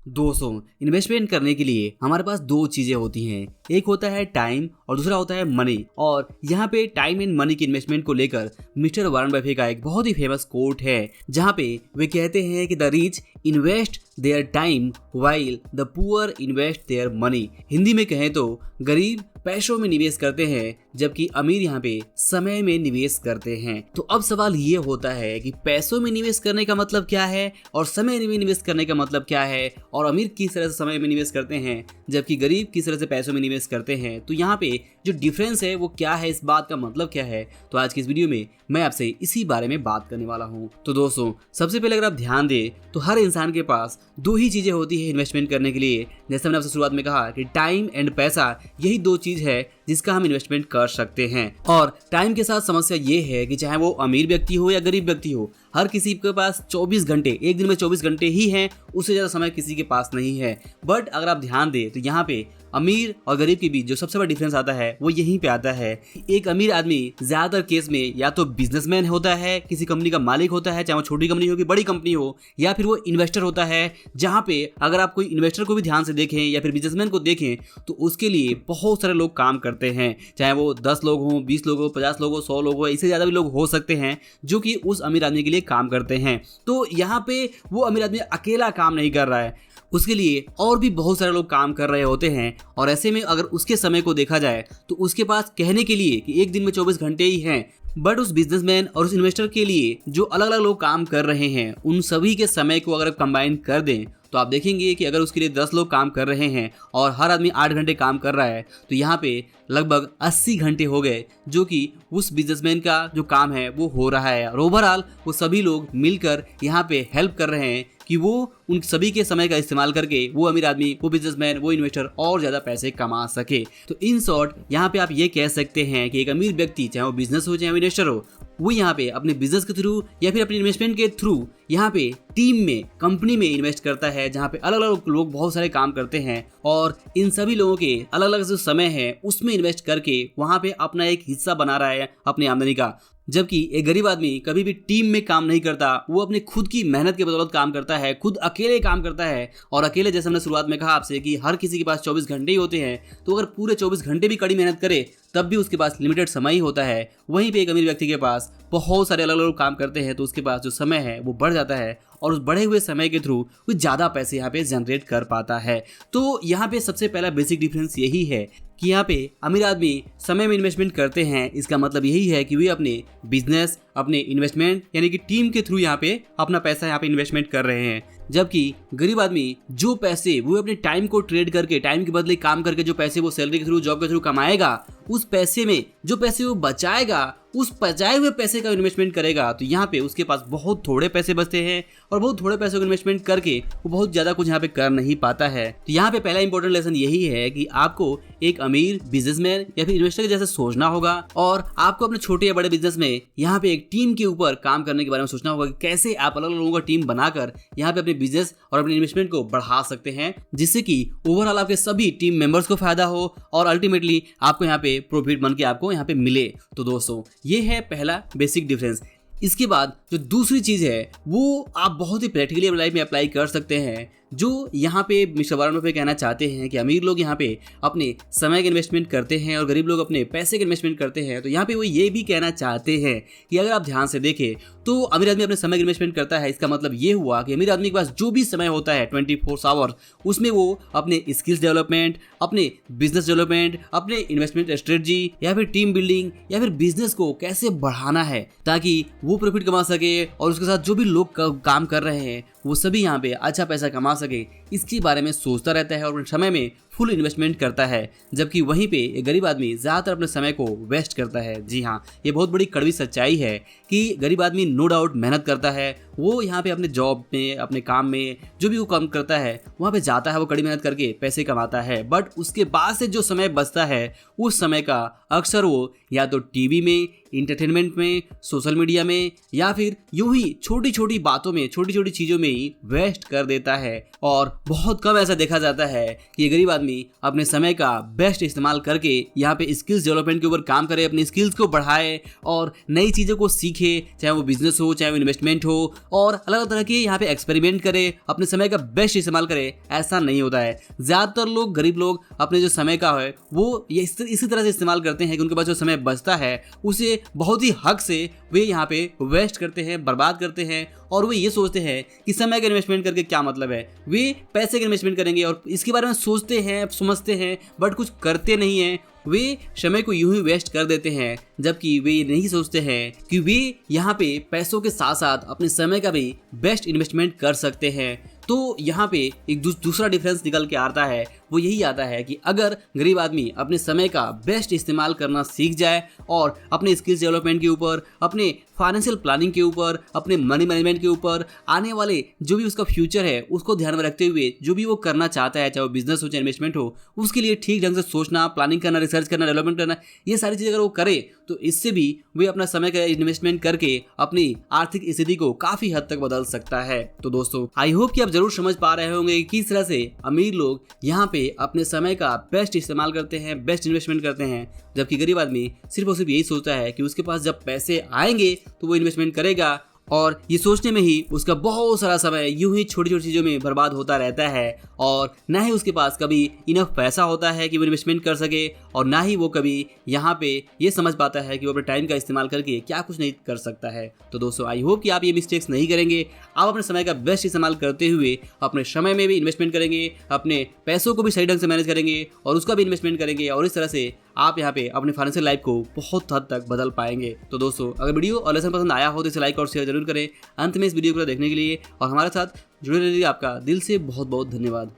दोस्तों, इन्वेस्टमेंट करने के लिए हमारे पास दो चीजें होती हैं। एक होता है टाइम और दूसरा होता है मनी। और यहाँ पे टाइम एंड मनी की इन्वेस्टमेंट को लेकर मिस्टर वॉरेन बफेट का एक बहुत ही फेमस कोट है, जहाँ पे वे कहते हैं कि the rich invest their time while the poor invest their money. Hindi में कहें तो गरीब पैसों में निवेश करते हैं जबकि अमीर यहाँ पे समय में निवेश करते हैं। तो अब सवाल ये होता है कि पैसों में निवेश करने का मतलब क्या है और समय में निवेश करने का मतलब क्या है, और अमीर किस तरह से समय में निवेश करते हैं जबकि गरीब किस तरह से पैसों में निवेश करते हैं। तो यहाँ पे जो डिफरेंस है वो क्या है, इस बात का मतलब क्या है, तो आज की इस वीडियो में मैं आपसे इसी बारे में बात करने वाला हूँ। तो दोस्तों, सबसे पहले अगर आप ध्यान दें तो हर इंसान के पास दो ही चीजें होती है इन्वेस्टमेंट करने के लिए। जैसे मैंने आपसे शुरुआत में कहा कि टाइम एंड पैसा, यही दो चीज है जिसका हम इन्वेस्टमेंट कर सकते हैं। और टाइम के साथ समस्या ये है कि चाहे वो अमीर व्यक्ति हो या गरीब व्यक्ति हो, हर किसी के पास 24 घंटे, एक दिन में 24 घंटे ही हैं, उससे ज़्यादा समय किसी के पास नहीं है। बट अगर आप ध्यान दें तो यहाँ पे अमीर और गरीब के बीच जो सबसे बड़ा डिफरेंस आता है वो यहीं पे आता है। एक अमीर आदमी ज्यादातर केस में या तो बिजनेसमैन होता है, किसी कंपनी का मालिक होता है, चाहे वो छोटी कंपनी हो कि बड़ी कंपनी हो, या फिर वो इन्वेस्टर होता है। जहाँ पे अगर आप कोई इन्वेस्टर को भी ध्यान से देखें या फिर बिजनेसमैन को देखें तो उसके लिए बहुत सारे लोग काम करते हैं, चाहे वो 10 लोग हों, 20 लोग हों, 50 लोग हों, 100 लोग हों, इससे ज़्यादा भी लोग हो सकते हैं जो कि उस अमीर आदमी के लिए काम करते हैं। तो यहाँ पे वो अमीर आदमी अकेला काम नहीं कर रहा है, उसके लिए और भी बहुत सारे लोग काम कर रहे होते हैं। और ऐसे में अगर उसके समय को देखा जाए तो उसके पास कहने के लिए कि एक दिन में 24 घंटे ही हैं, बट उस बिजनेसमैन और उस इन्वेस्टर के लिए जो अलग अलग लोग काम कर रहे हैं, उन सभी के समय को अगर आप कंबाइन कर दें तो आप देखेंगे कि अगर उसके लिए 10 लोग काम कर रहे हैं और हर आदमी 8 घंटे काम कर रहा है तो यहाँ पे लगभग 80 घंटे हो गए जो कि उस बिजनेसमैन का जो काम है वो हो रहा है। और ओवरऑल वो सभी लोग मिलकर यहाँ पे हेल्प कर रहे हैं कि वो उन सभी के समय का इस्तेमाल करके वो अमीर आदमी, वो बिजनेसमैन, वो इन्वेस्टर और ज़्यादा पैसे कमा सके। तो इन शॉर्ट यहाँ पे आप ये कह सकते हैं कि एक अमीर व्यक्ति, चाहे वो बिजनेस हो चाहे वो इन्वेस्टर हो, वो यहाँ पे अपने बिजनेस के थ्रू या फिर अपने इन्वेस्टमेंट के थ्रू यहाँ पे टीम में, कंपनी में इन्वेस्ट करता है, जहाँ पे अलग अलग लोग बहुत सारे काम करते हैं और इन सभी लोगों के अलग अलग जो समय है उसमें इन्वेस्ट करके वहाँ पे अपना एक हिस्सा बना रहा है अपनी आमदनी का। जबकि एक गरीब आदमी कभी भी टीम में काम नहीं करता, वो अपने खुद की मेहनत के बदौलत काम करता है, खुद अकेले काम करता है। और अकेले, जैसे हमने शुरुआत में कहा आपसे कि हर किसी के पास 24 घंटे ही होते हैं, तो अगर पूरे 24 घंटे भी कड़ी मेहनत करे तब भी उसके पास लिमिटेड समय ही होता है। वहीं पे एक अमीर व्यक्ति के पास बहुत सारे अलग अलग काम करते हैं तो उसके पास जो समय है वो बढ़ जाता है और उस बढ़े हुए समय के थ्रू वो ज़्यादा पैसे यहाँ पे जनरेट कर पाता है। तो यहाँ पे सबसे पहला बेसिक डिफरेंस यही है कि यहाँ पे अमीर आदमी समय में इन्वेस्टमेंट करते हैं, इसका मतलब यही है कि वे अपने बिजनेस, अपने इन्वेस्टमेंट यानी कि टीम के थ्रू यहाँ पे अपना पैसा यहाँ पे इन्वेस्टमेंट कर रहे हैं। जबकि गरीब आदमी जो पैसे वो अपने टाइम को ट्रेड करके, टाइम के बदले काम करके जो पैसे वो सैलरी के थ्रू, जॉब के थ्रू कमाएगा, उस पैसे में जो पैसे वो बचाएगा, उस बचाए हुए पैसे का इन्वेस्टमेंट करेगा। तो यहाँ पे उसके पास बहुत थोड़े पैसे बचते हैं और बहुत थोड़े पैसे को इन्वेस्टमेंट करके वो बहुत ज़्यादा कुछ यहाँ पे कर नहीं पाता है। तो यहाँ पे पहला इंपॉर्टेंट लेसन यही है कि आपको एक अमीर बिजनेसमैन या फिर इन्वेस्टर के जैसे सोचना होगा और आपको अपने छोटे या बड़े बिजनेस में यहाँ पे एक टीम के ऊपर काम करने के बारे में सोचना होगा कि कैसे आप अलग अलग लोगों का टीम बनाकर यहाँ पे अपने बिजनेस और अपने इन्वेस्टमेंट को बढ़ा सकते हैं, जिससे कि ओवरऑल आपके सभी टीम मेंबर्स को फायदा हो और अल्टीमेटली आपको यहाँ पे प्रॉफिट बन के आपको यहाँ पे मिले। तो दोस्तों, ये है पहला बेसिक डिफरेंस। इसके बाद जो दूसरी चीज है वो आप बहुत ही प्रैक्टिकली अपनी लाइफ में अप्लाई कर सकते हैं, जो यहाँ पे मिस्टर वॉरेन बफेट कहना चाहते हैं कि अमीर लोग यहाँ पे अपने समय का इन्वेस्टमेंट करते हैं और गरीब लोग अपने पैसे का इन्वेस्टमेंट करते हैं। तो यहाँ पे वो ये भी कहना चाहते हैं कि अगर आप ध्यान से देखें तो अमीर आदमी अपने समय का इन्वेस्टमेंट करता है, इसका मतलब ये हुआ कि अमीर आदमी के पास जो भी समय होता है 24 आवर, उसमें वो अपने स्किल्स डेवलपमेंट, अपने बिजनेस डेवलपमेंट, अपने इन्वेस्टमेंट स्ट्रेटजी या फिर टीम बिल्डिंग या फिर बिजनेस को कैसे बढ़ाना है ताकि वो प्रॉफिट कमा सके और उसके साथ जो भी लोग काम कर रहे हैं वो सभी यहाँ पे अच्छा पैसा कमा सके, इसके बारे में सोचता रहता है और अपने समय में फुल इन्वेस्टमेंट करता है। जबकि वहीं पे एक गरीब आदमी ज़्यादातर अपने समय को वेस्ट करता है। जी हाँ, ये बहुत बड़ी कड़वी सच्चाई है कि गरीब आदमी नो डाउट मेहनत करता है, वो यहाँ पे अपने जॉब में, अपने काम में जो भी वो काम करता है वहाँ पे जाता है, वो कड़ी मेहनत करके पैसे कमाता है, बट उसके बाद से जो समय बचता है उस समय का अक्सर वो या तो टीवी में, इंटरटेनमेंट में, सोशल मीडिया में या फिर यूं ही छोटी छोटी बातों में, छोटी छोटी चीज़ों में ही वेस्ट कर देता है। और बहुत कम ऐसा देखा जाता है कि ये गरीब आदमी आदमी अपने समय का बेस्ट इस्तेमाल करके यहाँ पे स्किल्स डेवलपमेंट के ऊपर काम करे, अपनी स्किल्स को बढ़ाए और नई चीज़ों को सीखे, चाहे वो बिजनेस हो चाहे वो इन्वेस्टमेंट हो, और अलग अलग तरह के यहाँ पे एक्सपेरिमेंट करे, अपने समय का बेस्ट इस्तेमाल करे, ऐसा नहीं होता है। ज़्यादातर लोग, गरीब लोग अपने जो समय का है वो ये इसी तरह से इस्तेमाल करते हैं कि उनके पास जो समय बचता है उसे बहुत ही हक से वे यहाँ पे वेस्ट करते हैं, बर्बाद करते हैं, और वे ये सोचते हैं कि समय का इन्वेस्टमेंट करके क्या मतलब है। वे पैसे का इन्वेस्टमेंट करेंगे और इसके बारे में सोचते हैं, समझते हैं, बट कुछ करते नहीं हैं। वे समय को यूं ही वेस्ट कर देते हैं, जबकि वे ये नहीं सोचते हैं कि वे यहाँ पे पैसों के साथ साथ अपने समय का भी बेस्ट इन्वेस्टमेंट कर सकते हैं। तो यहाँ पे एक दूसरा डिफरेंस निकल के आता है, वो यही आता है कि अगर गरीब आदमी अपने समय का बेस्ट इस्तेमाल करना सीख जाए और अपने स्किल्स डेवलपमेंट के ऊपर, अपने फाइनेंशियल प्लानिंग के ऊपर, अपने मनी मैनेजमेंट के ऊपर, आने वाले जो भी उसका फ्यूचर है उसको ध्यान में रखते हुए जो भी वो करना चाहता है, चाहे वो बिजनेस हो चाहे इन्वेस्टमेंट हो, उसके लिए ठीक ढंग से सोचना, प्लानिंग करना, रिसर्च करना, डेवलपमेंट करना, ये सारी चीज़ अगर वो करे तो इससे भी वे अपना समय का इन्वेस्टमेंट करके अपनी आर्थिक स्थिति को काफ़ी हद तक बदल सकता है। तो दोस्तों, आई होप कि आप जरूर समझ पा रहे होंगे कि किस तरह से अमीर लोग यहाँ पे अपने समय का बेस्ट इस्तेमाल करते हैं, बेस्ट इन्वेस्टमेंट करते हैं, जबकि गरीब आदमी सिर्फ और सिर्फ यही सोचता है कि उसके पास जब पैसे आएंगे तो वो इन्वेस्टमेंट करेगा, और ये सोचने में ही उसका बहुत सारा समय यूं ही छोटी छोटी चीज़ों में बर्बाद होता रहता है, और ना ही उसके पास कभी इनफ पैसा होता है कि वो इन्वेस्टमेंट कर सके, और ना ही वो कभी यहाँ पे ये समझ पाता है कि वो अपने टाइम का इस्तेमाल करके क्या कुछ नहीं कर सकता है। तो दोस्तों, आई होप कि आप ये मिस्टेक्स नहीं करेंगे। आप अपने समय का बेस्ट इस्तेमाल करते हुए अपने समय में भी इन्वेस्टमेंट करेंगे, अपने पैसों को भी सही ढंग से मैनेज करेंगे और उसका भी इन्वेस्टमेंट करेंगे, और इस तरह से आप यहाँ पे अपनी फाइनेंशियल लाइफ को बहुत हद तक बदल पाएंगे। तो दोस्तों, अगर वीडियो और लेसन पसंद आया हो तो इसे लाइक और शेयर जरूर करें। अंत में इस वीडियो को देखने के लिए और हमारे साथ जुड़े रहने के लिए आपका दिल से बहुत बहुत धन्यवाद।